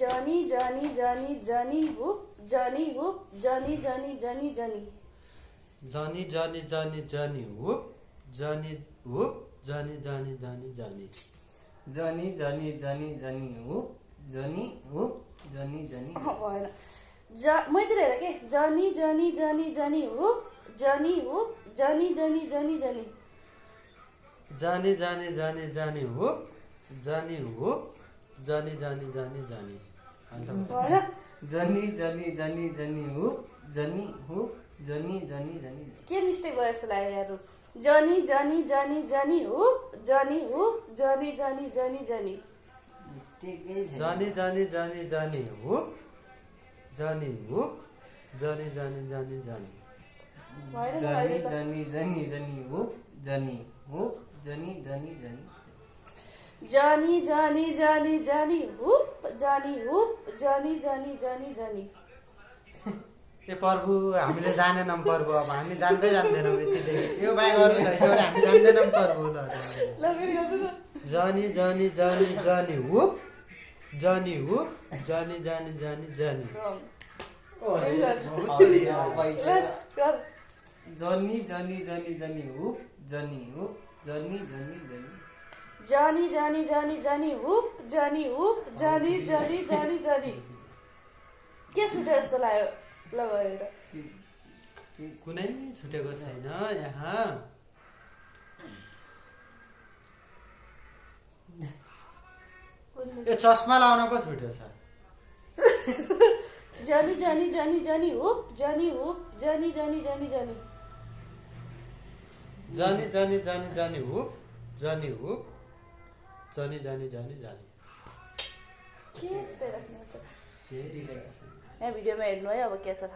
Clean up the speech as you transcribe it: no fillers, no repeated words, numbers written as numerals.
Johnny, Johnny, Johnny, Johnny, whoop, Johnny, whoop, Johnny, Johnny, Johnny, Johnny. Johnny, Johnny, Johnny, Johnny, whoop, Johnny, whoop, Johnny, Johnny, Johnny, Johnny. Johnny, Johnny, Johnny, Johnny, whoop, Johnny, whoop, Johnny, Johnny. भएन मैतिर हेर के Johnny, Johnny, Johnny, Johnny, whoop, Johnny, whoop, Johnny, Johnny, Johnny, Johnny. Johnny, Johnny, Johnny, Johnny, whoop, Johnny, whoop, Johnny, Johnny, Johnny, Johnny. भएन Johnny, Johnny, Johnny, Johnny, whoop, Johnny, whoop, Johnny, Johnny, Johnny. के mistake भयो जस्तो लाग्यो यार Johnny, Johnny, Johnny, Johnny, whoop, Johnny, whoop, Johnny, Johnny, Johnny, Johnny. Johnny, Johnny, Johnny, Johnny, whoop, Johnny, whoop, Johnny, Johnny, Johnny, Johnny. भएन त Johnny, अहिले त Johnny, Johnny, Johnny, whoop, Johnny, whoop, Johnny, Johnny, Johnny. Johnny, Johnny, Johnny, Johnny, whoop, Johnny, whoop, Johnny, Johnny, Johnny, Johnny. ए प्रभु हामीले जानेनौँ प्रभु अब हामी जान्दै जान्दैनौँ यतिदेखि यो बाहेक अरू रहेछ भने हामी जान्दैनौँ प्रभु ल ल फेरि गर्नु न Johnny, Johnny, Johnny, Johnny, whoop, Johnny, whoop, Johnny, Johnny, Johnny, Johnny. Wrong. अरे ल भाइ गर Johnny, Johnny, Johnny, Johnny, whoop, Johnny, whoop, Johnny, Johnny, Johnny. Johnny, Johnny, Johnny, Johnny, whoop, Johnny, whoop, Johnny, Johnny, Johnny, Johnny. के छुट्यो जस्तो लाग्यो ल गरेर कुनै छुटेको छैन यहाँ यो चस्मा लाउन पो छुट्यो छ Johnny, Johnny, Johnny, Johnny, whoop, Johnny, whoop, Johnny, Johnny, Johnny, Johnny. Johnny, Johnny, Johnny, Johnny, whoop, Johnny, whoop, Johnny, Johnny, Johnny, Johnny. के यस्तै राख्नुहुन्छ के Design. यहाँ भिडियोमा हेर्नु है अब के छ